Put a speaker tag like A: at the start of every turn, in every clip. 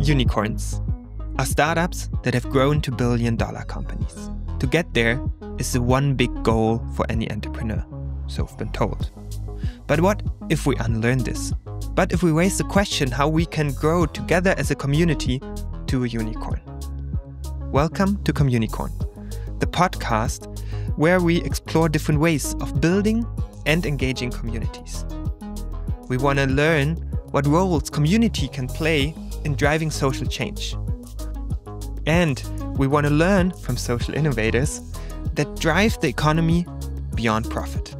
A: Unicorns are startups that have grown to billion-dollar companies. To get there is the one big goal for any entrepreneur, so I've been told. But what if we unlearn this? But if we raise the question how we can grow together as a community to a unicorn? Welcome to Communicorn, the podcast where we explore different ways of building and engaging communities. We want to learn what roles community can play in driving social change. And we want to learn from social innovators that drive the economy beyond profit.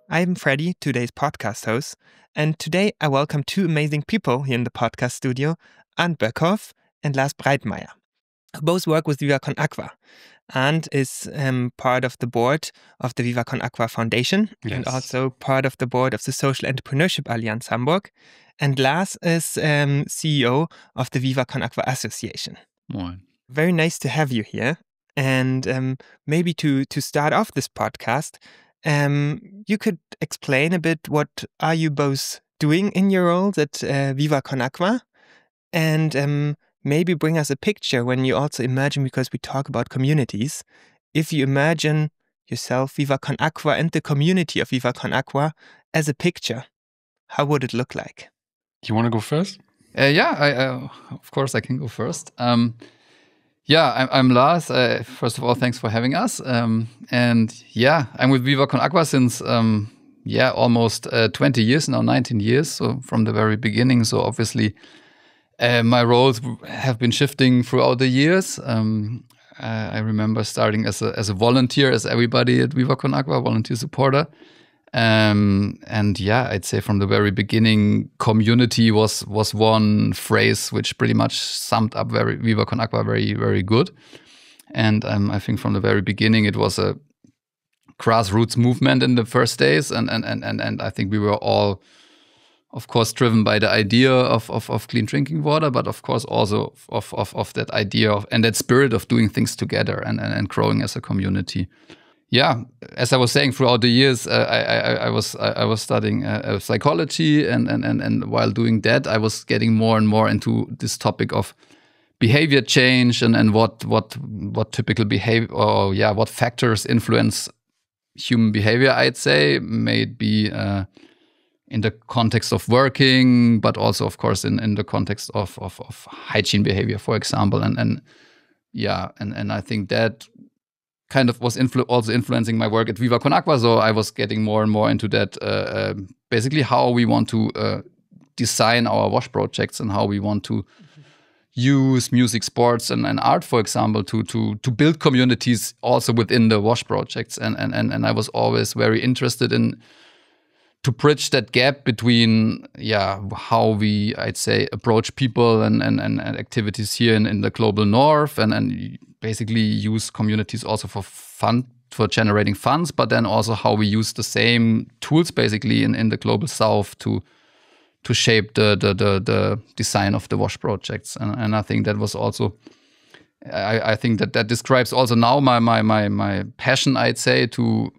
A: I'm Freddy, today's podcast host, and today I welcome two amazing people here in the podcast studio, Arnd Boekhoff and Lars Braitmayer. Both work with Viva Agua. Arnd is part of the board of the Viva Agua Foundation and also part of the board of the Social Entrepreneurship Allianz Hamburg. And Lars is CEO of the Viva Agua Association.
B: Moin.
A: Very nice to have you here. And maybe to start off this podcast, you could explain a bit what are you both doing in your roles at Viva Agua, and maybe bring us a picture when you also imagine, because we talk about communities, if you imagine yourself, Viva Agua, and the community of Viva Agua as a picture, how would it look like?
B: You want to go first?
C: Of course I can go first. I'm Lars. First of all, thanks for having us. I'm with Viva Agua since almost 20 years now, 19 years. So from the very beginning. So obviously, my roles have been shifting throughout the years. I remember starting as a volunteer, as everybody at Viva Agua, volunteer supporter. I'd say from the very beginning, community was one phrase which pretty much summed up Viva Agua very, very good. And I think from the very beginning, it was a grassroots movement in the first days. And I think we were all, of course, driven by the idea of clean drinking water, but of course also of that idea and that spirit of doing things together and growing as a community. Yeah, as I was saying, throughout the years, I was studying psychology, and while doing that, I was getting more and more into this topic of behavior change and what typical behavior, or what factors influence human behavior. I'd say maybe in the context of working, but also, of course, in the context of hygiene behavior, for example, and I think that kind of was also influencing my work at Viva Agua. So I was getting more and more into that, basically how we want to design our wash projects and how we want to use music, sports, and art, for example, to build communities also within the wash projects. And I was always very interested in to bridge that gap between how we, I'd say, approach people and activities here in the global north and basically use communities also for fun, for generating funds, but then also how we use the same tools basically in the global south to shape the design of the wash projects. And I think that was also, I think that describes also now my passion, I'd say, to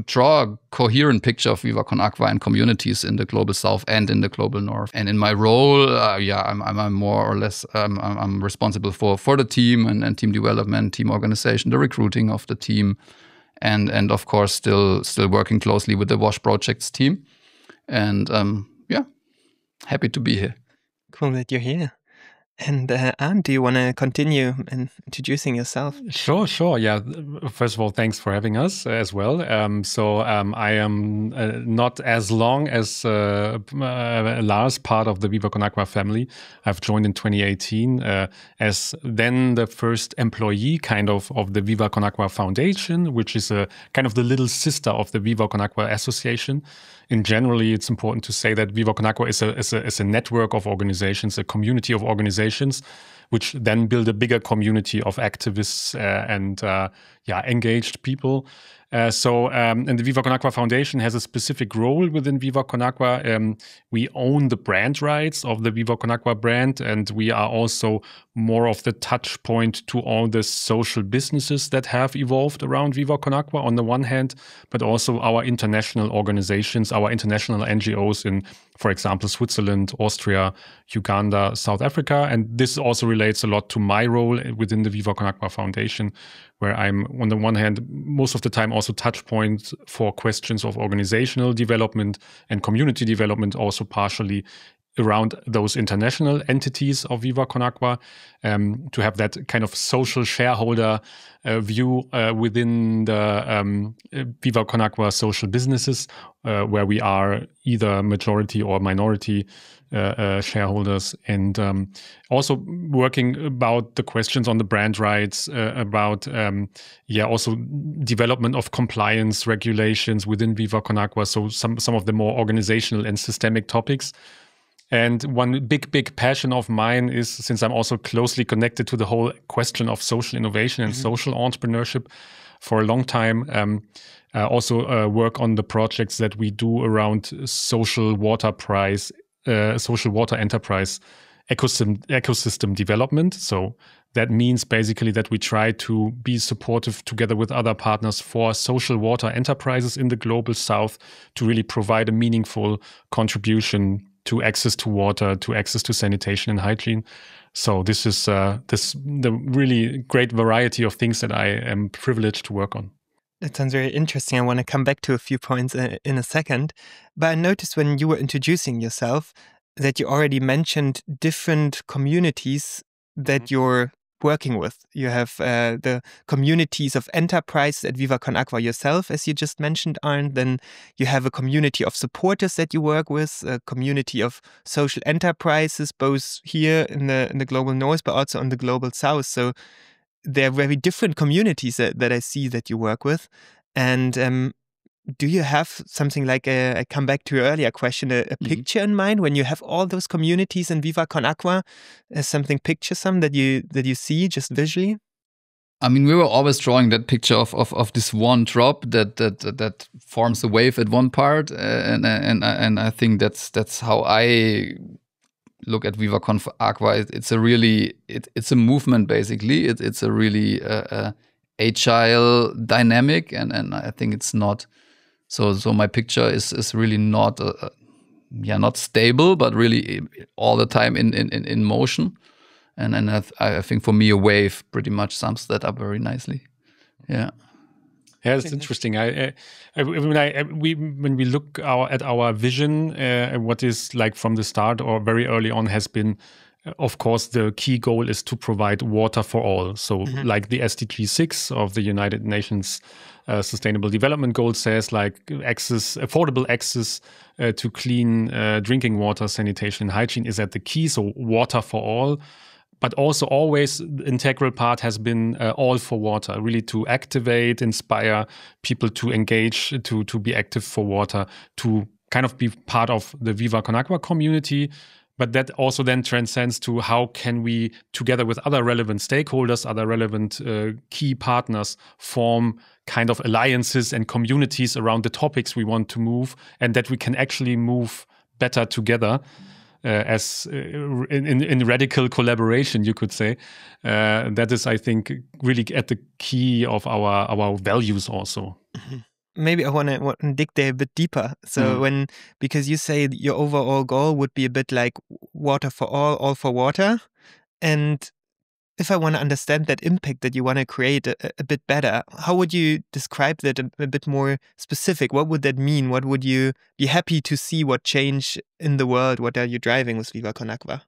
C: draw a coherent picture of Viva Agua and communities in the global south and in the global north. And in my role, I'm more or less I'm responsible for the team and team development, team organization, the recruiting of the team, and of course still working closely with the Wash Projects team. And happy to be here.
A: Cool that you're here. And Arnd, do you want to continue in introducing yourself?
B: Sure. Yeah. First of all, thanks for having us as well. I am not as long as Lars, part of the Viva Agua family. I've joined in 2018 as then the first employee kind of the Viva Agua Foundation, which is a kind of the little sister of the Viva Agua Association. In generally, it's important to say that Viva Agua is a network of organizations, a community of organizations, which then build a bigger community of activists and engaged people. And the Viva Con Agua Foundation has a specific role within Viva Con Agua. We own the brand rights of the Viva Con Agua brand, and we are also more of the touch point to all the social businesses that have evolved around Viva Con Agua on the one hand, but also our international organizations, our international NGOs in, for example, Switzerland, Austria, Uganda, South Africa. And this also relates a lot to my role within the Viva Con Agua Foundation, where I'm, on the one hand, most of the time also touch point for questions of organizational development and community development, also partially around those international entities of Viva Con Agua, to have that kind of social shareholder view within the Viva Con Agua social businesses, where we are either majority or minority shareholders, and also working about the questions on the brand rights, about also development of compliance regulations within Viva Con Agua. So some of the more organizational and systemic topics. And one big passion of mine is, since I'm also closely connected to the whole question of social innovation and social entrepreneurship for a long time, also work on the projects that we do around social water enterprise ecosystem development. So that means basically that we try to be supportive together with other partners for social water enterprises in the global south to really provide a meaningful contribution to access to water, to access to sanitation and hygiene. So this is the really great variety of things that I am privileged to work on.
A: That sounds very interesting. I want to come back to a few points in a second. But I noticed when you were introducing yourself that you already mentioned different communities that you're working with. You have the communities of enterprise at Viva Con Agua yourself, as you just mentioned, Arnd. Then you have a community of supporters that you work with, a community of social enterprises, both here in the global north, but also on the global south. So there are very different communities that I see that you work with. And do you have something like I come back to your earlier question, a picture in mind when you have all those communities in Viva Con Agua, something picturesome that you see just visually?
C: I mean, we were always drawing that picture of this one drop that forms a wave at one part, and I think that's how I look at Viva Con Agua. It's a movement basically. It's a really agile dynamic, and I think it's not. So my picture is really not not stable, but really all the time in motion. And I think for me a wave pretty much sums that up very nicely. Yeah.
B: Yeah, it's interesting. When we look at our vision, what is like from the start or very early on has been, of course, the key goal is to provide water for all. So like the SDG 6 of the United Nations Sustainable Development Goal says, like affordable access to clean drinking water, sanitation, and hygiene is at the key. So water for all. But also always the integral part has been all for water, really to activate, inspire people to engage, to be active for water, to kind of be part of the Viva Con Agua community. But that also then transcends to how can we, together with other relevant stakeholders, other relevant key partners, form kind of alliances and communities around the topics we want to move, and that we can actually move better together. As in radical collaboration, you could say. That is, I think, really at the key of our values also.
A: Maybe I want to dig there a bit deeper. So because you say your overall goal would be a bit like water for all for water. And if I want to understand that impact that you want to create a bit better, how would you describe that a bit more specific? What would that mean? What would you be happy to see? What change in the world? What are you driving with Viva Con Agua?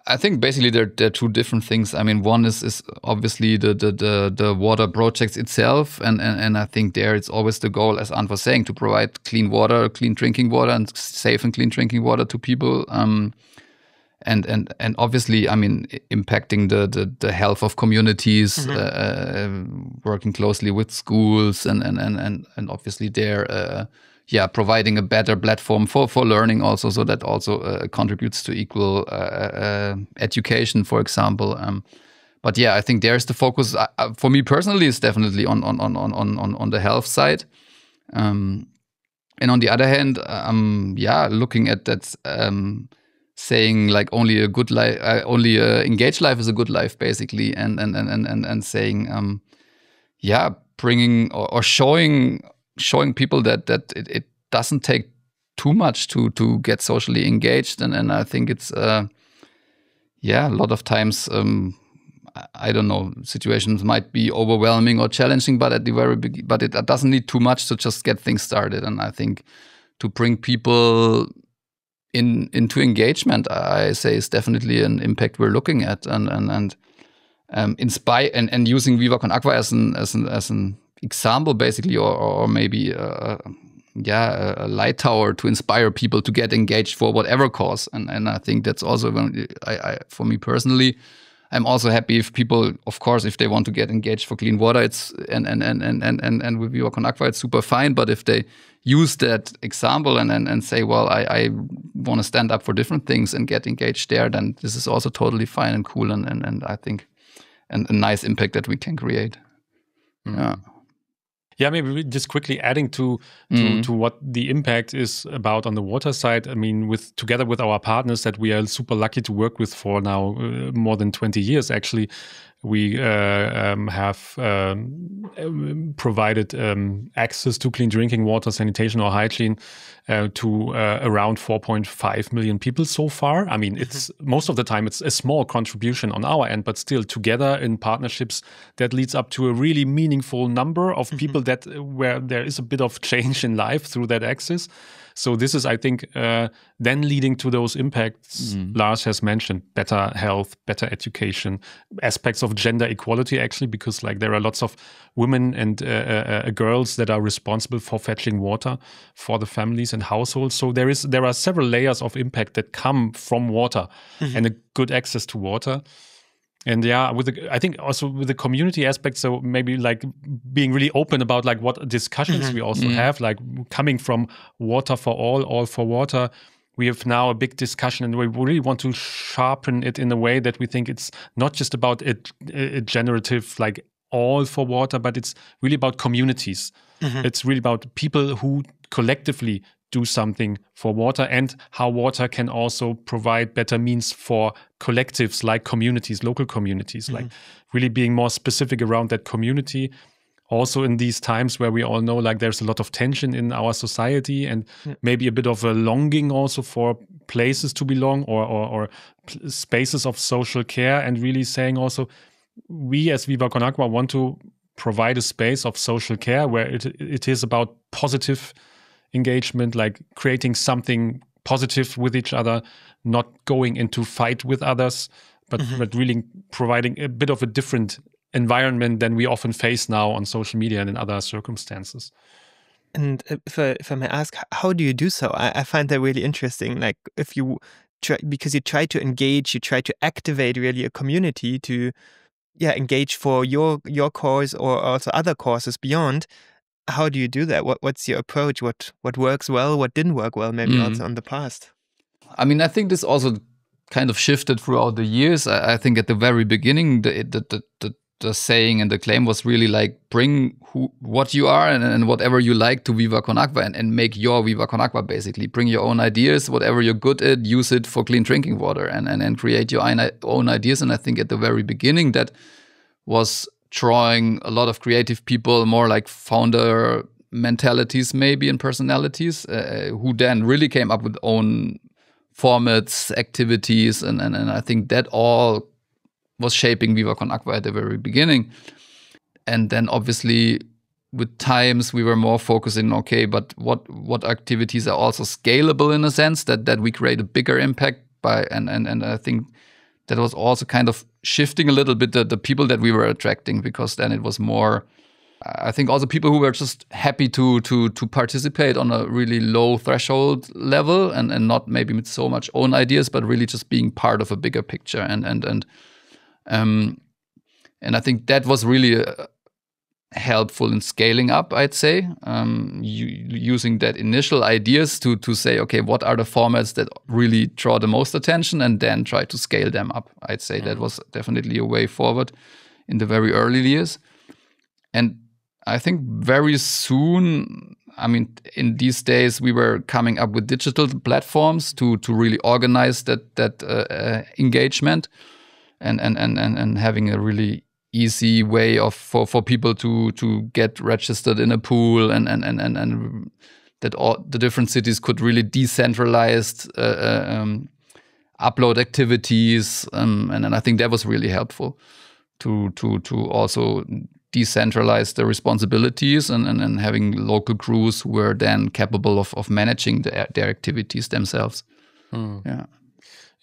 C: I think basically there are two different things. I mean, one is obviously the water projects itself, and I think there it's always the goal, as Arnd was saying, to provide clean water, clean drinking water, and safe and clean drinking water to people. And obviously, I mean, impacting the health of communities, working closely with schools, and obviously there providing a better platform for learning also, so that also contributes to equal education, for example. But yeah, I think there's the focus for me personally is definitely on the health side. And on the other hand, looking at that, saying like only a good life, only engaged life is a good life, basically, and saying, bringing or showing people that it doesn't take too much to get socially engaged, and I think it's a lot of times. I don't know, situations might be overwhelming or challenging, but at the very beginning, but it doesn't need too much to just get things started. And I think to bring people into engagement, I say, is definitely an impact we're looking at, and inspire and using Viva con Agua as an example, basically, or maybe a light tower to inspire people to get engaged for whatever cause. And I think that's also for me personally. I'm also happy if people, of course, if they want to get engaged for clean water, it's and with Viva con Agua, it's super fine. But if they use that example and say, well, I want to stand up for different things and get engaged there, then this is also totally fine and cool, and I think a nice impact that we can create. Yeah.
B: Yeah, maybe just quickly adding to what the impact is about on the water side. I mean, together with our partners that we are super lucky to work with for now more than 20 years, actually, we have provided access to clean drinking water, sanitation or hygiene to around 4.5 million people so far. I mean, it's most of the time it's a small contribution on our end, but still together in partnerships that leads up to a really meaningful number of people where there is a bit of change in life through that access. So this is, I think, then leading to those impacts Lars has mentioned: better health, better education, aspects of gender equality, actually, because like there are lots of women and girls that are responsible for fetching water for the families and households. So there are several layers of impact that come from water and a good access to water. And yeah, I think also with the community aspect, so maybe like being really open about like what discussions we also have, like coming from water for all for water. We have now a big discussion, and we really want to sharpen it in a way that we think it's not just about a generative like all for water, but it's really about communities. It's really about people who collectively do something for water, and how water can also provide better means for collectives like communities, local communities, like really being more specific around that community. Also in these times where we all know like there's a lot of tension in our society, and maybe a bit of a longing also for places to belong or spaces of social care, and really saying also we as Viva con Agua want to provide a space of social care where it is about positive engagement, like creating something positive with each other, not going into fight with others, but really providing a bit of a different environment than we often face now on social media and in other circumstances.
A: And if I may ask, how do you do so? I find that really interesting. Like if you try, because you try to engage, you try to activate really a community to engage for your cause or also other causes beyond. How do you do that? What's your approach? What works well? What didn't work well? Maybe also in the past.
C: I mean, I think this also kind of shifted throughout the years. I think at the very beginning, the saying and the claim was really like bring what you are and whatever you like to Viva con Agua and make your Viva con Agua, basically. Bring your own ideas, whatever you're good at, use it for clean drinking water and create your own ideas. And I think at the very beginning that was drawing a lot of creative people, more like founder mentalities maybe and personalities, who then really came up with own formats, activities, and I think that all was shaping Viva con Agua at the very beginning. And then obviously with times we were more focusing, okay, but what activities are also scalable in a sense that we create a bigger impact by, and I think that was also kind of shifting a little bit the people that we were attracting, because then it was more, I think also people who were just happy to participate on a really low threshold level and not maybe with so much own ideas, but really just being part of a bigger picture. And I think that was really helpful in scaling up, I'd say, using that initial ideas to say, okay, what are the formats that really draw the most attention, and then try to scale them up. I'd say that was definitely a way forward in the very early years. And I think very soon, I mean, in these days, we were coming up with digital platforms to really organize that engagement and having a really easy way for people to get registered in a pool, and that all the different cities could really decentralize upload activities, and I think that was really helpful to also decentralize the responsibilities and having local crews who were then capable of managing their activities themselves.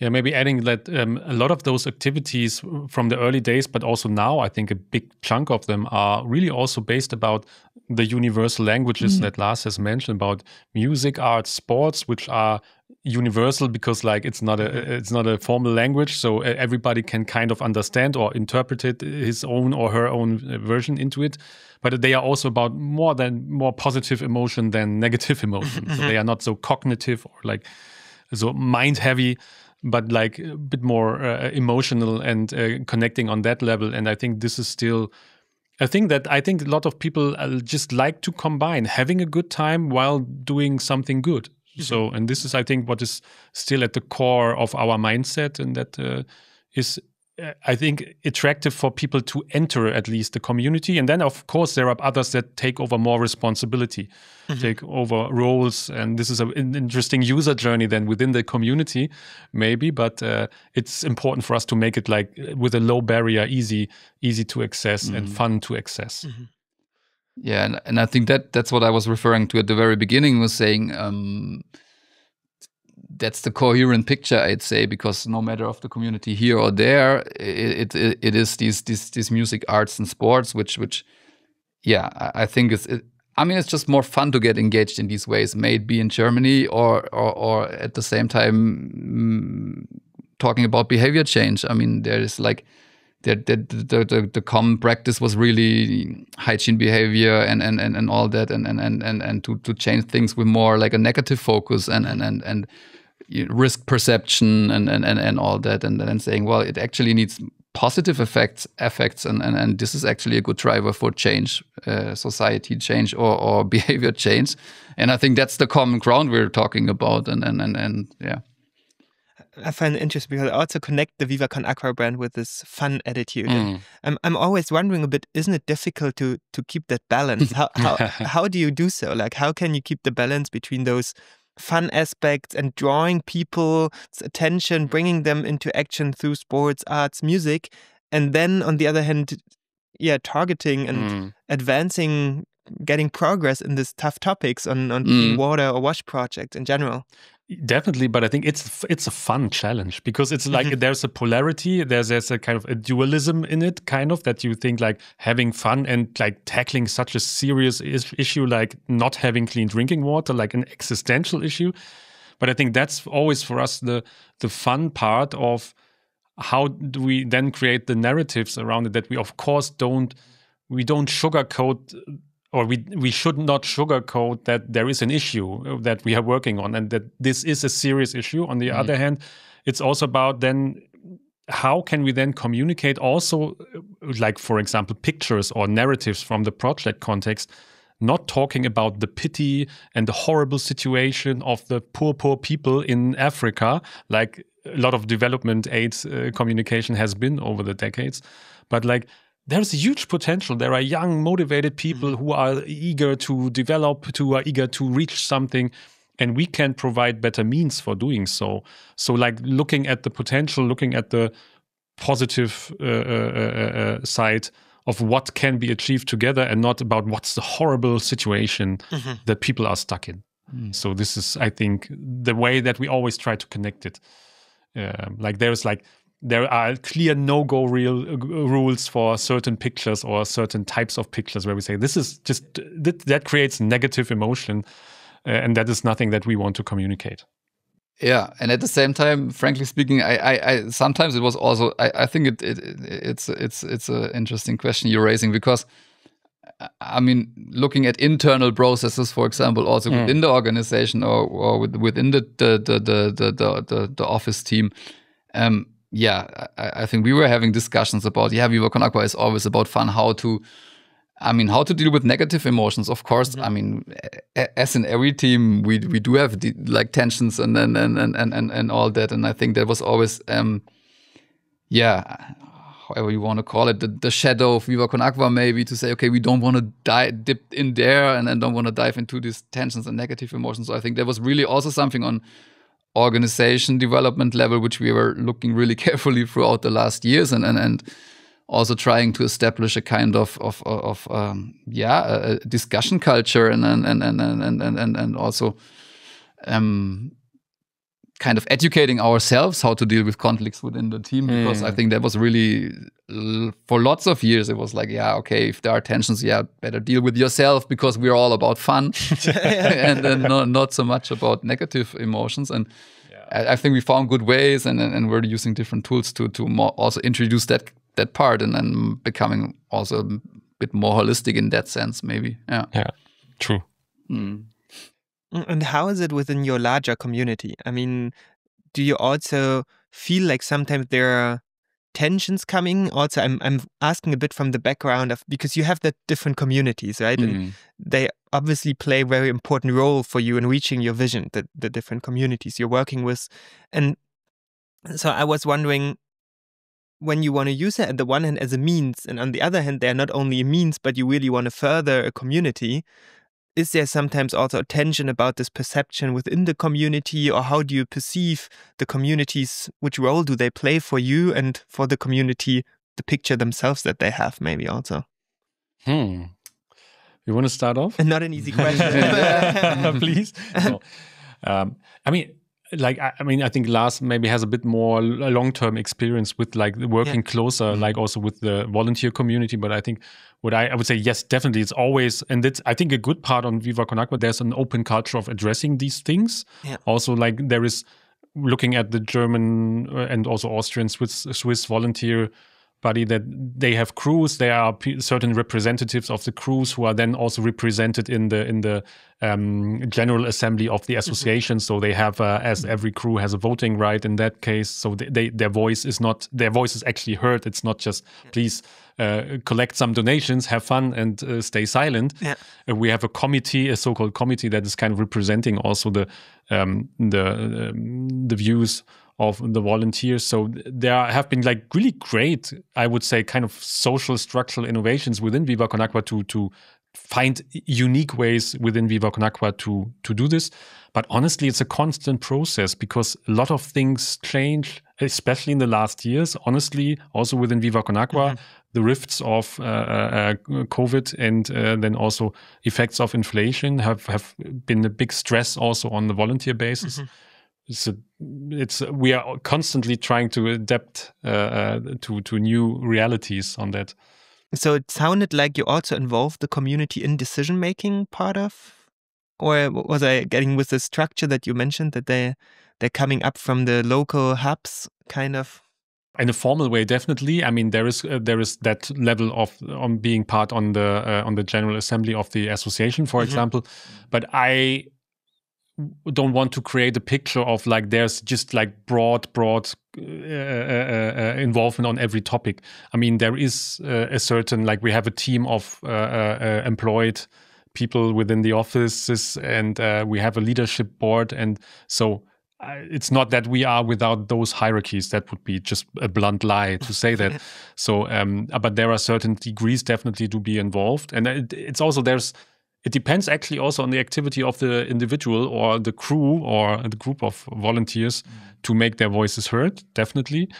B: Yeah, maybe adding that a lot of those activities from the early days, but also now, I think a big chunk of them are really also based about the universal languages that Lars has mentioned about music, art, sports, which are universal because like it's not a formal language, so everybody can kind of understand or interpret it his own or her own version into it. But they are also about more positive emotion than negative emotion. So they are not so cognitive or like so mind heavy, but like a bit more emotional and connecting on that level. And I think this is still a thing that I think a lot of people just like to combine having a good time while doing something good. So, and this is, I think, what is still at the core of our mindset, and that is, I think, attractive for people to enter at least the community. And then, of course, there are others that take over more responsibility, take over roles. And this is an interesting user journey then within the community, maybe. But it's important for us to make it like with a low barrier, easy to access and fun to access.
C: Yeah, and I think that's what I was referring to at the very beginning, was saying that's the coherent picture, I'd say, because no matter of the community here or there, it is these music, arts, and sports, which yeah, I think it's just more fun to get engaged in these ways, may it be in Germany or at the same time talking about behavior change. I mean, there is like the common practice was really hygiene behavior and all that, and to change things with more like a negative focus and risk perception and all that, and then saying, well, it actually needs positive effects and this is actually a good driver for change, society change or behavior change. And I think that's the common ground we're talking about, and yeah.
A: I find it interesting because I also connect the Viva Con Agua brand with this fun attitude. And I'm always wondering a bit, isn't it difficult to keep that balance? How do you do so? Like, how can you keep the balance between those fun aspects and drawing people's attention, bringing them into action through sports, arts, music, and then on the other hand, targeting and advancing, getting progress in these tough topics on clean water or wash projects in general?
B: Definitely, but I think it's a fun challenge because it's like there's a polarity, there's a kind of a dualism in it, kind of, that you think like having fun and like tackling such a serious issue like not having clean drinking water, like an existential issue. But I think that's always for us the fun part of how do we then create the narratives around it, that we of course don't sugarcoat. Or we should not sugarcoat that there is an issue that we are working on and that this is a serious issue. On the other hand, it's also about then how can we then communicate also, like, for example, pictures or narratives from the project context, not talking about the pity and the horrible situation of the poor people in Africa, like a lot of development aid communication has been over the decades, but like, there's a huge potential. There are young, motivated people who are eager to develop, who are eager to reach something, and we can provide better means for doing so. So, like, looking at the potential, looking at the positive side of what can be achieved together, and not about what's the horrible situation that people are stuck in. So this is, I think, the way that we always try to connect it. There are clear no-go rules for certain pictures or certain types of pictures where we say this is just that creates negative emotion, and that is nothing that we want to communicate.
C: Yeah, and at the same time, frankly speaking, I sometimes it was also I think it's an interesting question you're raising, because I mean, looking at internal processes, for example, also within the organization or within the office team. I think we were having discussions about, Viva Con Agua is always about fun, how to deal with negative emotions. Of course, I mean, as in every team, we do have like tensions and all that. And I think that was always, however you want to call it, the shadow of Viva Con Agua, maybe, to say, okay, we don't want to dip in there and don't want to dive into these tensions and negative emotions. So I think there was really also something on organization development level, which we were looking really carefully throughout the last years, and also trying to establish a kind of a discussion culture and also kind of educating ourselves how to deal with conflicts within the team, because I think that was really, for lots of years, it was like, okay, if there are tensions, better deal with yourself, because we're all about fun and then not so much about negative emotions. And I think we found good ways and we're using different tools to more also introduce that part, and then becoming also a bit more holistic in that sense, maybe.
B: Yeah, true.
A: And how is it within your larger community? I mean, do you also feel like sometimes there are tensions coming? Also, I'm asking a bit from the background of, because you have the different communities, right? And they obviously play a very important role for you in reaching your vision, the different communities you're working with. And so I was wondering, when you want to use it at the one hand as a means, and on the other hand, they're not only a means, but you really want to further a community, is there sometimes also a tension about this perception within the community, or how do you perceive the communities? Which role do they play for you and for the community, the picture themselves that they have, maybe also?
B: You want to start off?
A: Not an easy question.
B: Please. No. I think Lars maybe has a bit more long-term experience with like working closer, like also with the volunteer community. But I think what I would say, yes, definitely, it's always, and it's, I think, a good part on Viva Con Agua, there's an open culture of addressing these things. Yeah. Also, like there is, looking at the German and also Austrian, Swiss volunteer body, that they have crews. There are certain representatives of the crews who are then also represented in the general assembly of the association. So they have, as every crew has a voting right in that case. So their voice is actually heard. It's not just please collect some donations, have fun, and stay silent. Yeah. We have a committee, a so-called committee, that is kind of representing also the views of the volunteers. So there have been like really great, I would say, kind of social structural innovations within Viva Con Agua to find unique ways within Viva Con Agua to do this. But honestly, it's a constant process, because a lot of things change, especially in the last years. Honestly, also within Viva Con Agua, the rifts of COVID and then also effects of inflation have been a big stress also on the volunteer basis. We are constantly trying to adapt to new realities on that.
A: So it sounded like you also involved the community in decision-making part of, or was I getting with the structure that you mentioned, that they're coming up from the local hubs, kind of?
B: In a formal way, definitely. I mean, there is that level of on being part on the General Assembly of the association, for example. But I don't want to create a picture of like there's just like broad involvement on every topic. I mean, there is a certain, like we have a team of employed people within the offices, and we have a leadership board, and so it's not that we are without those hierarchies. That would be just a blunt lie to say that. So, but there are certain degrees definitely to be involved, and it's also it depends actually also on the activity of the individual or the crew or the group of volunteers to make their voices heard, definitely.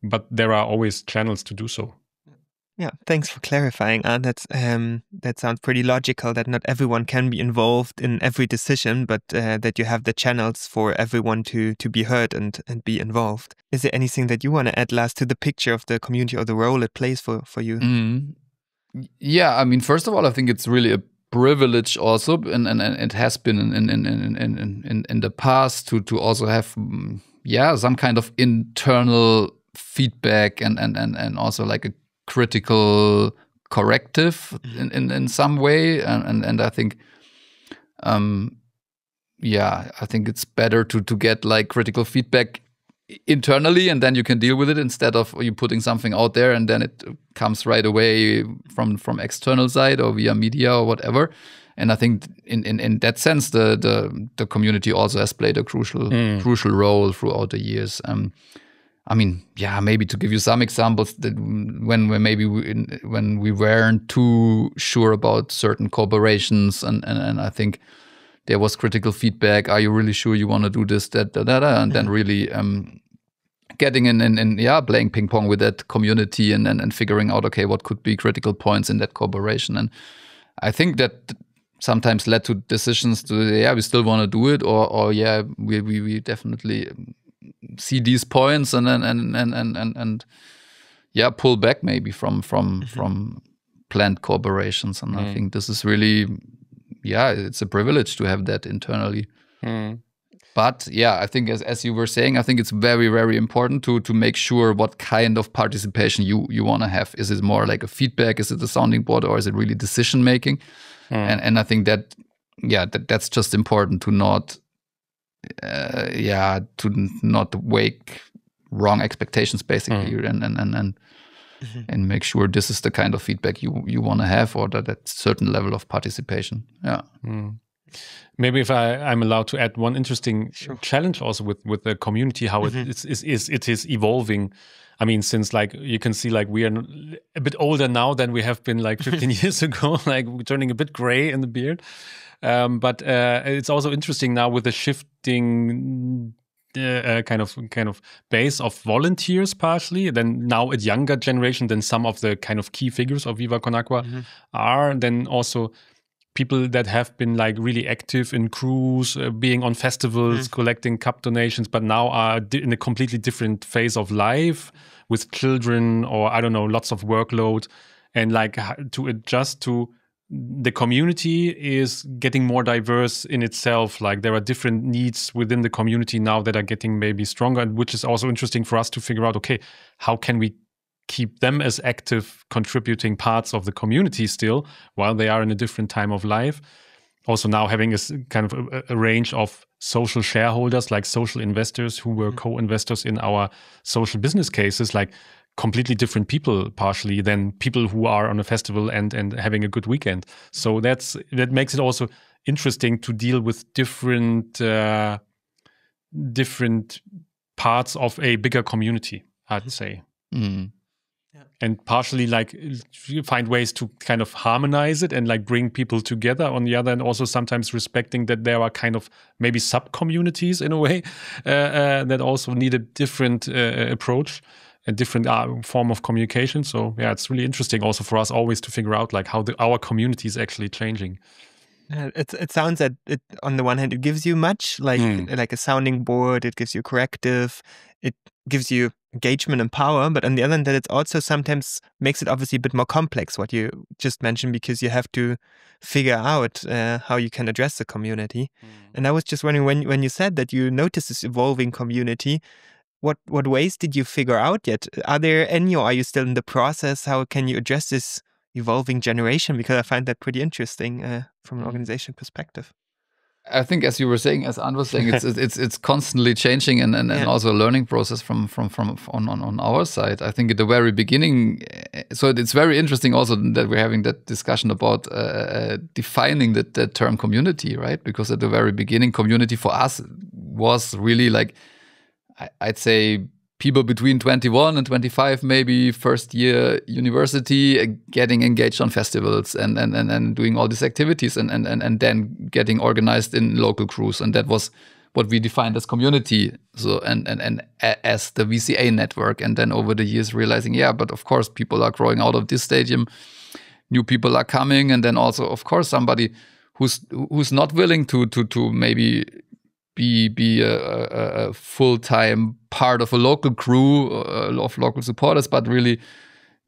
B: But there are always channels to do so.
A: Yeah, thanks for clarifying, Arnd. That sounds pretty logical, that not everyone can be involved in every decision, but that you have the channels for everyone to be heard and be involved. Is there anything that you want to add, Lars, to the picture of the community or the role it plays for you?
C: Yeah, I mean, first of all, I think it's really a privilege also, and it has been in the past to also have some kind of internal feedback and also like a critical corrective in some way, and I think I think it's better to get like critical feedback internally, and then you can deal with it instead of you putting something out there and then it comes right away from external side or via media or whatever. And I think in that sense, the community also has played a crucial role throughout the years. I mean, maybe to give you some examples, that when we weren't too sure about certain corporations, and I think there was critical feedback. Are you really sure you want to do this, that, and then really getting in and playing ping pong with that community and figuring out, okay, what could be critical points in that corporation. And I think that sometimes led to decisions to we still want to do it, or we definitely see these points and pull back maybe from planned corporations. And I think this is really it's a privilege to have that internally. But I think as you were saying, I think it's very, very important to make sure what kind of participation you want to have. Is it more like a feedback? Is it a sounding board, or is it really decision making? And I think that that's just important to not wake wrong expectations basically, and make sure this is the kind of feedback you want to have, or that certain level of participation.
B: Maybe if I'm allowed to add one interesting challenge also with the community, how it is evolving. I mean, since like you can see, like we are a bit older now than we have been like 15 years ago, like we're turning a bit gray in the beard. But it's also interesting now with the shifting kind of base of volunteers partially. Then now a younger generation than some of the kind of key figures of Viva Con Agua are. Then also people that have been like really active in crews, being on festivals, collecting cup donations, but now are in a completely different phase of life with children, or I don't know, lots of workload, and like to adjust to the community is getting more diverse in itself. Like there are different needs within the community now that are getting maybe stronger, and which is also interesting for us to figure out, okay, how can we keep them as active, contributing parts of the community still, while they are in a different time of life. Also now having a kind of a range of social shareholders, like social investors who were co-investors in our social business cases, like completely different people partially than people who are on a festival and having a good weekend. So that makes it also interesting to deal with different parts of a bigger community, I'd say. And partially like you find ways to kind of harmonize it and like bring people together on the other, and also sometimes respecting that there are kind of maybe sub-communities in a way that also need a different approach, a different form of communication. So it's really interesting also for us always to figure out like how our community is actually changing.
A: It sounds that it, on the one hand, it gives you much, like a sounding board, it gives you corrective, it gives you engagement and power, but on the other hand, that it also sometimes makes it obviously a bit more complex, what you just mentioned, because you have to figure out how you can address the community. And I was just wondering, when you said that you noticed this evolving community, what ways did you figure out yet? Are there any, or are you still in the process? How can you address this evolving generation? Because I find that pretty interesting from an organization perspective.
C: I think, as you were saying, as Arnd was saying, it's constantly changing and also a learning process from on our side. I think at the very beginning, so it's very interesting also that we're having that discussion about defining the term community, right? Because at the very beginning, community for us was really like, I'd say, people between 21 and 25, maybe first year university, getting engaged on festivals and doing all these activities and then getting organized in local crews. And that was what we defined as community. So and as the VCA network. And then over the years realizing, but of course people are growing out of this stadium, new people are coming, and then also of course somebody who's not willing to maybe be a full-time part of a local crew of local supporters, but really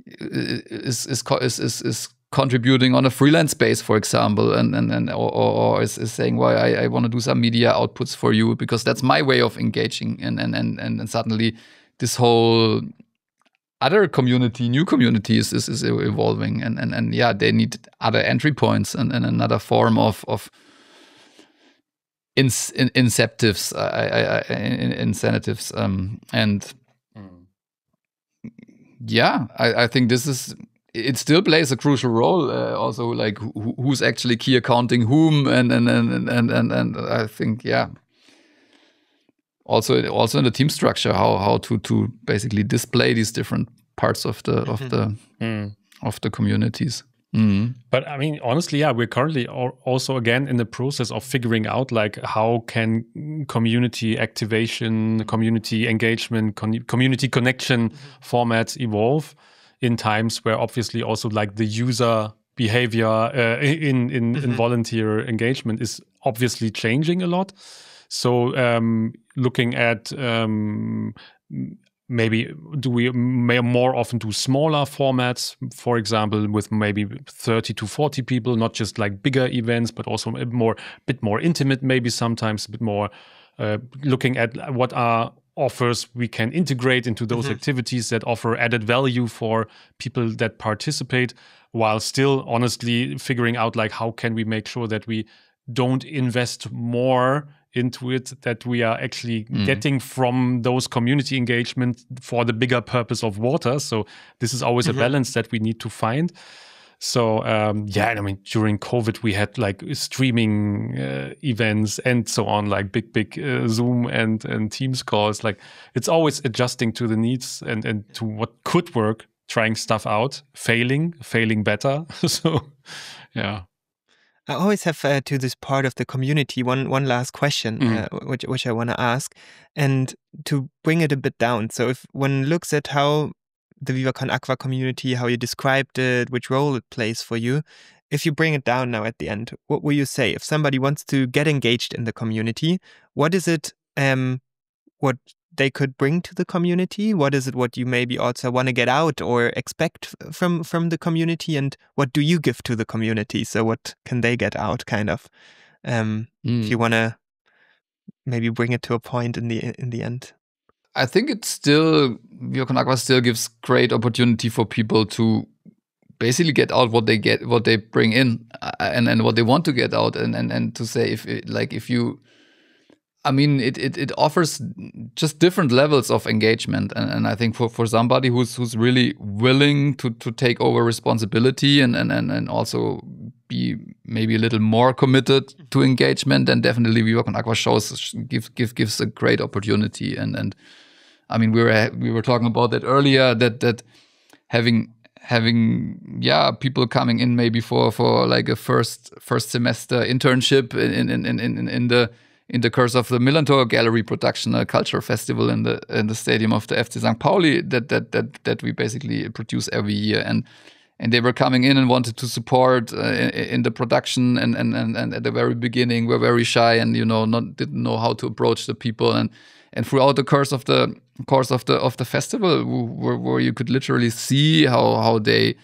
C: is contributing on a freelance base, for example, or is saying, well, I want to do some media outputs for you because that's my way of engaging, and suddenly this whole other new communities is evolving, and yeah, they need other entry points and another form of incentives, and yeah, I think it still plays a crucial role. Also, like who's actually key accounting whom, and I think Also in the team structure, how to basically display these different parts of the communities. Mm.
B: But I mean, honestly, we're currently also again in the process of figuring out like how can community activation, community engagement, community connection formats evolve in times where obviously also like the user behavior in volunteer engagement is obviously changing a lot. So looking at maybe we may more often do smaller formats, for example, with maybe 30 to 40 people, not just like bigger events, but also a bit more intimate, maybe sometimes a bit more looking at what are offers we can integrate into those activities that offer added value for people that participate, while still honestly figuring out like how can we make sure that we don't invest more into it, that we are actually getting from those community engagement for the bigger purpose of water. So this is always a balance that we need to find. So and I mean, during COVID, we had like streaming events and so on, like big Zoom and Teams calls. Like it's always adjusting to the needs and to what could work, trying stuff out, failing better. So, yeah.
A: I always have to this part of the community one last question, which I want to ask, and to bring it a bit down. So if one looks at how the Viva Con Agua community, how you described it, which role it plays for you, if you bring it down now at the end, what will you say? If somebody wants to get engaged in the community, what is it what they could bring to the community? What is it what you maybe also want to get out or expect from the community? And what do you give to the community? So what can they get out, kind of? If you want to maybe bring it to a point in the end.
C: I think it's still, Viva Con Agua still gives great opportunity for people to basically get out what they bring in, and what they want to get out, and to say it offers just different levels of engagement, and I think for somebody who's really willing to take over responsibility and also be maybe a little more committed to engagement, then definitely Viva Con Agua gives a great opportunity, and I mean we were talking about that earlier, that having people coming in maybe for like a first semester internship in the course of the Millantor Gallery production, a cultural festival in the stadium of the FC St. Pauli that we basically produce every year, and they were coming in and wanted to support in the production, and at the very beginning were very shy and didn't know how to approach the people, and throughout the course of the festival, where you could literally see how they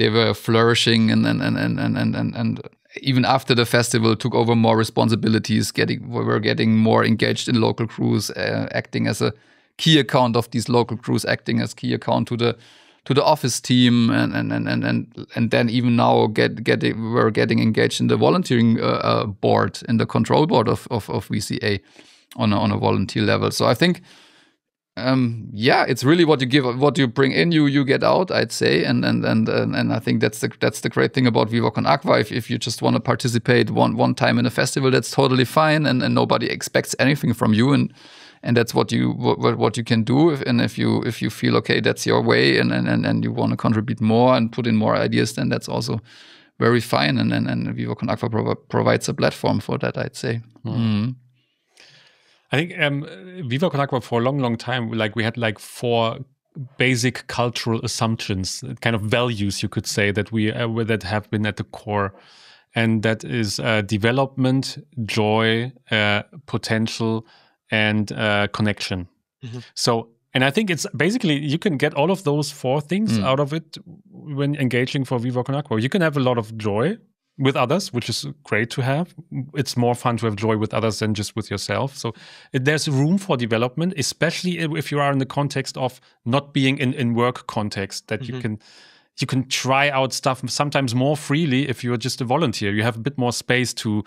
C: were flourishing and even after the festival took over more responsibilities, were getting more engaged in local crews, acting as a key account of these local crews, acting as key account to the office team, and then even now we're getting engaged in the volunteering board, in the control board of VCA on a volunteer level. So I think it's really what you give, what you bring in, you get out, I'd say, and I think that's the great thing about Viva Con Agua. If you just want to participate one time in a festival, that's totally fine, and nobody expects anything from you, and that's what you can do. If you feel okay, that's your way, and you want to contribute more and put in more ideas, then that's also very fine, and Viva Con Agua provides a platform for that, I'd say. Mm-hmm.
B: I think Viva Con Agua for a long time, like we had like 4 basic cultural assumptions, kind of values, you could say, that that have been at the core, and that is development, joy, potential, and connection. Mm-hmm. So, and I think it's basically you can get all of those 4 things out of it when engaging for Viva Con Agua. You can have a lot of joy, with others, which is great to have. It's more fun to have joy with others than just with yourself. So there's room for development, especially if you are in the context of not being in work context, that you can try out stuff sometimes more freely if you're just a volunteer. You have a bit more space to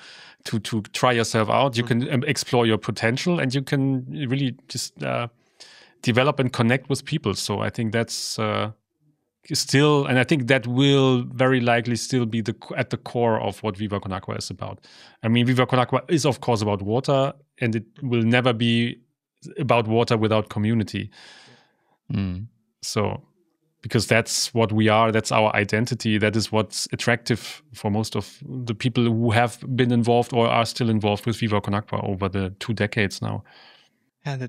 B: try yourself out. You can explore your potential, and you can really just develop and connect with people. So I think that's still, and I think that will very likely still be at the core of what Viva Con Agua is about. I mean, Viva Con Agua is of course about water, and it will never be about water without community. So, because that's what we are, that's our identity, that is what's attractive for most of the people who have been involved or are still involved with Viva Con Agua over the 2 decades now.
A: Yeah,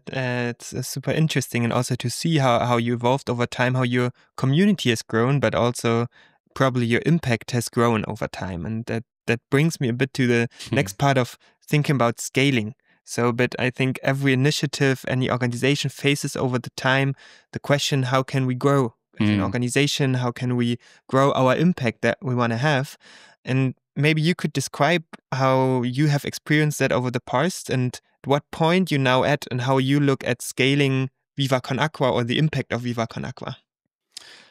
A: it's super interesting, and also to see how you evolved over time, how your community has grown, but also probably your impact has grown over time. And that brings me a bit to the next part of thinking about scaling. So, but I think every initiative, any organization faces over the time the question, how can we grow as an organization? How can we grow our impact that we want to have? And maybe you could describe how you have experienced that over the past, and at what point you're now at, and how you look at scaling Viva Con Agua or the impact of Viva Con Agua.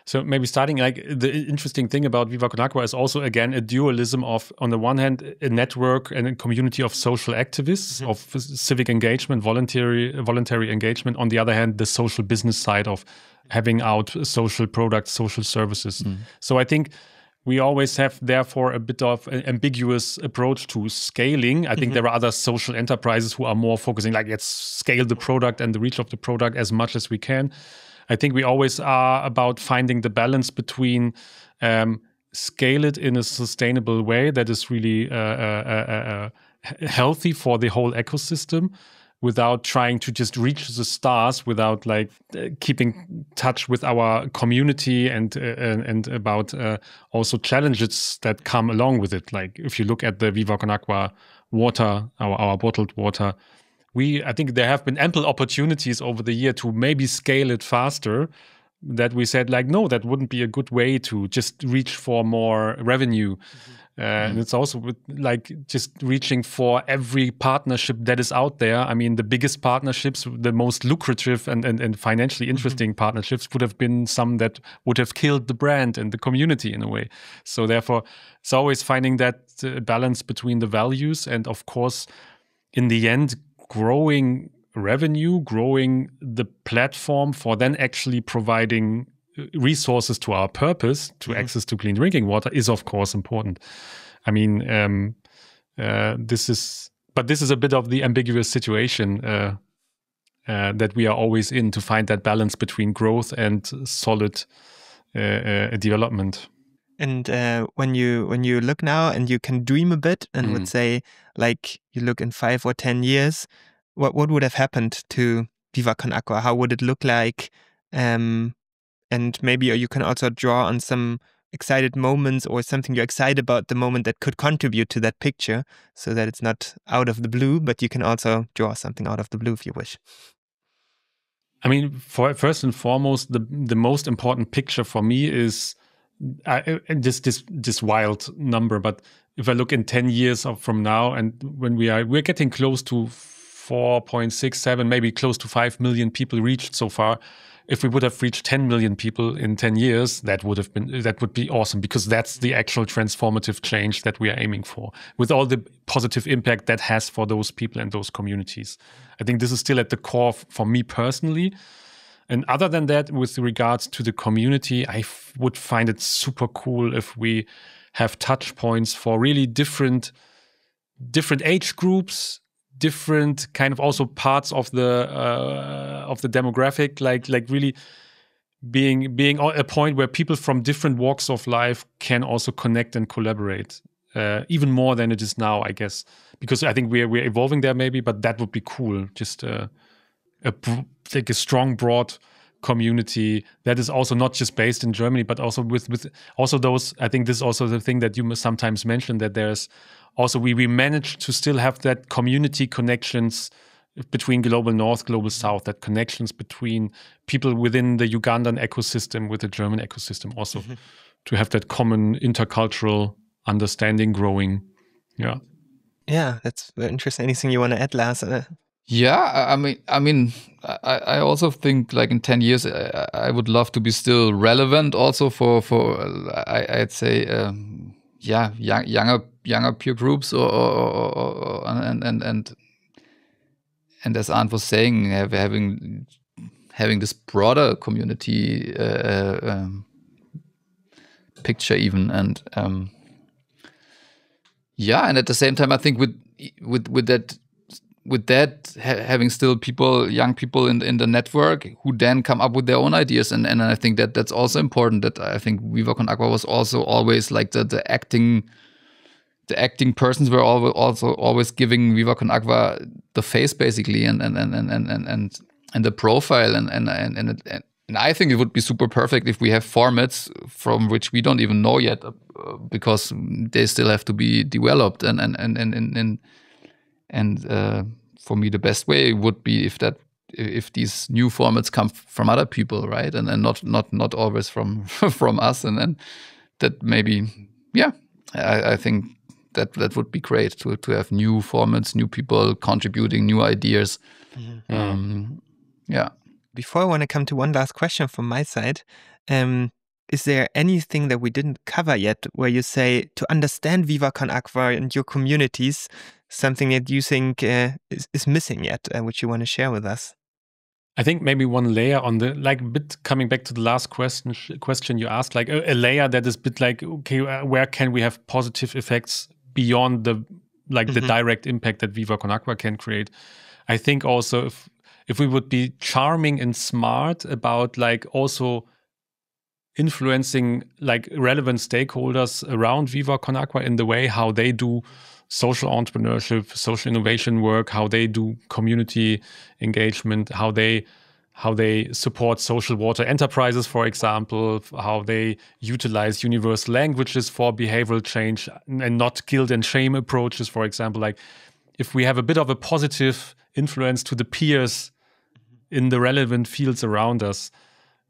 B: So maybe starting, like, the interesting thing about Viva Con Agua is also, again, a dualism of, on the one hand, a network and a community of social activists, of civic engagement, voluntary engagement. On the other hand, the social business side of having out social products, social services. So I think we always have, therefore, a bit of an ambiguous approach to scaling. I think there are other social enterprises who are more focusing, like, let's scale the product and the reach of the product as much as we can. I think we always are about finding the balance between scale it in a sustainable way that is really healthy for the whole ecosystem, without trying to just reach the stars, without keeping touch with our community and about also challenges that come along with it. Like, if you look at the Viva Con Agua water, our bottled water, I think there have been ample opportunities over the year to maybe scale it faster, that we said, like, no, that wouldn't be a good way to just reach for more revenue. And it's also with, like, just reaching for every partnership that is out there. I mean, the biggest partnerships, the most lucrative and financially interesting partnerships would have been some that would have killed the brand and the community in a way. So therefore, it's always finding that balance between the values and, of course, in the end, growing revenue, growing the platform for then actually providing resources to our purpose, to access to clean drinking water, is of course important. I mean, this is a bit of the ambiguous situation that we are always in, to find that balance between growth and solid development.
A: And when you look now and you can dream a bit and would say, like, you look in 5 or 10 years, what would have happened to Viva Con Agua? How would it look like? And maybe you can also draw on some excited moments or something you're excited about the moment that could contribute to that picture, so that it's not out of the blue, but you can also draw something out of the blue if you wish.
B: I mean, first and foremost, the most important picture for me is this wild number. But if I look in 10 years from now, and when we're getting close to 4.67, maybe close to 5 million people reached so far. If we would have reached 10 million people in 10 years, that would be awesome, because that's the actual transformative change that we are aiming for, with all the positive impact that has for those people and those communities. I think this is still at the core for me personally. And other than that, with regards to the community, I would find it super cool if we have touch points for really different age groups, different kind of also parts of the demographic, like really being a point where people from different walks of life can also connect and collaborate, even more than it is now, I guess, because I think we're evolving there maybe, but that would be cool. Just like a strong, broad community that is also not just based in Germany, but also with also those. I think this is also the thing that you sometimes mention, that there's also we managed to still have that community connections between global North, global South, that connections between people within the Ugandan ecosystem with the German ecosystem, also to have that common intercultural understanding growing. Yeah.
A: Yeah, that's very interesting. Anything you want to add, Lars?
C: Yeah, I also think like in 10 years, I would love to be still relevant also for I'd say, younger peer groups and as Arnd was saying, having this broader community picture even, and and at the same time, I think with that having still young people in the network who then come up with their own ideas, and I think that's also important. That I think Viva Con Agua was also always like the acting persons were also always giving Viva Con Agua the face basically, and the profile, and I think it would be super perfect if we have formats from which we don't even know yet, because they still have to be developed, and for me the best way would be if these new formats come from other people, right, and not always from us, and then that maybe I think that would be great to have new formats, new people contributing, new ideas.
A: Before I want to come to one last question from my side, is there anything that we didn't cover yet where you say to understand Viva Con Agua and your communities, something that you think is missing yet, which you want to share with us?
B: I think maybe one layer on the, like, bit coming back to the last question you asked, like a layer that is a bit like, okay, where can we have positive effects beyond the direct impact that Viva Con Agua can create? I think also if we would be charming and smart about like also influencing like relevant stakeholders around Viva Con Agua in the way how they do social entrepreneurship, social innovation work, how they do community engagement, how they support social water enterprises, for example, how they utilize universal languages for behavioral change and not guilt and shame approaches, for example. Like if we have a bit of a positive influence to the peers in the relevant fields around us,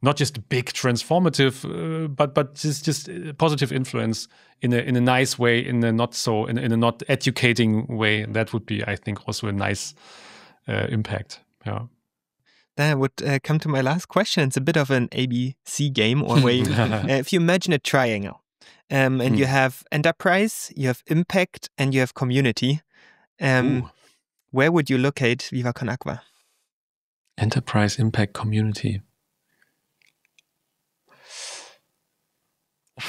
B: not just big transformative, but just positive influence in a nice way, in a not educating way. That would be, I think, also a nice impact. Yeah.
A: That would come to my last question. It's a bit of an ABC game, or where if you imagine a triangle, and you have enterprise, you have impact, and you have community. Where would you locate Viva Con Agua?
B: Enterprise, impact, community.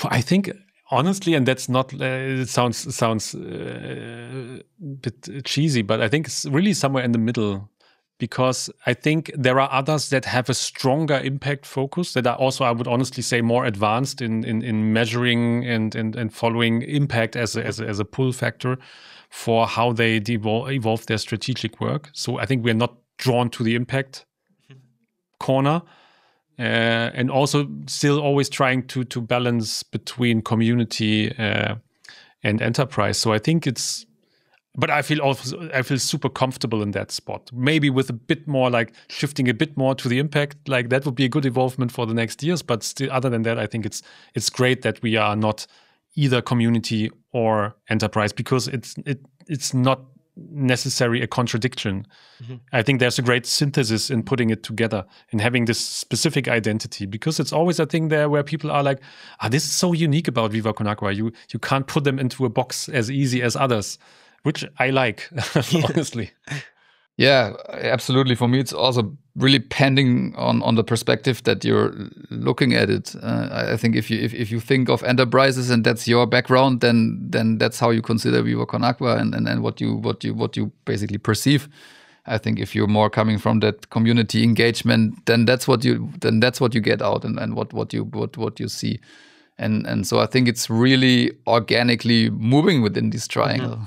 B: I think honestly, and that's not. It sounds a bit cheesy, but I think it's really somewhere in the middle, because I think there are others that have a stronger impact focus that are also, I would honestly say, more advanced in measuring and following impact as a pull factor for how they evolve their strategic work. So I think we're not drawn to the impact corner. And also still always trying to balance between community and enterprise. So I think but I feel super comfortable in that spot. Maybe with a bit more like shifting a bit more to the impact, like that would be a good evolvement for the next years. But still, other than that, I think it's great that we are not either community or enterprise, because it's not necessarily a contradiction. I think there's a great synthesis in putting it together and having this specific identity, because it's always a thing there where people are like, this is so unique about Viva Con Agua. You can't put them into a box as easy as others, which I like, honestly.
C: Yeah, absolutely. For me, it's also really depending on the perspective that you're looking at it. I think if you think of enterprises and that's your background, then that's how you consider Viva Con Agua and what you basically perceive. I think if you're more coming from that community engagement, then that's what you get out and what you see. And so I think it's really organically moving within this triangle.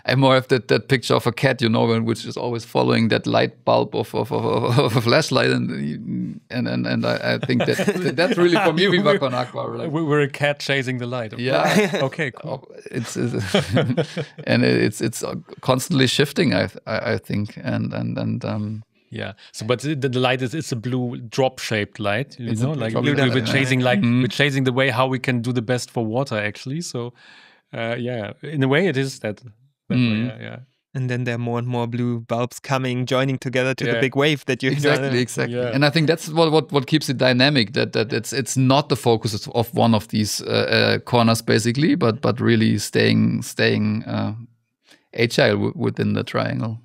C: I more have that picture of a cat, which is always following that light bulb of a flashlight, and I think that's really for me Viva Con Agua. Right?
B: We're a cat chasing the light.
C: Yeah.
B: Okay. Cool.
C: It's and it's constantly shifting. I think and
B: Yeah. So, but the light it's a blue drop-shaped light. You know, like we're chasing, we're chasing the way how we can do the best for water, actually. So, yeah, in a way, it is that way. Yeah.
A: And then there are more and more blue bulbs coming, joining together to the big wave that you
C: exactly. Yeah. And I think that's what keeps it dynamic. That it's not the focus of one of these corners basically, but really staying agile within the triangle.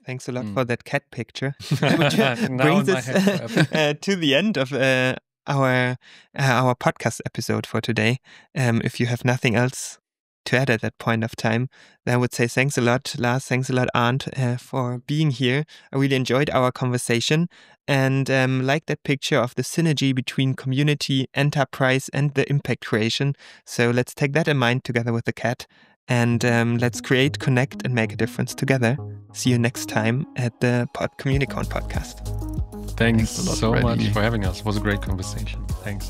A: Thanks a lot for that cat picture, which brings us to the end of our podcast episode for today. If you have nothing else to add at that point of time, then I would say thanks a lot, Lars. Thanks a lot, Arnd, for being here. I really enjoyed our conversation and like that picture of the synergy between community, enterprise, and the impact creation. So let's take that in mind together with the cat. And let's create, connect, and make a difference together. See you next time at the Communicorn podcast.
B: Thanks so much for having us. It was a great conversation. Thanks.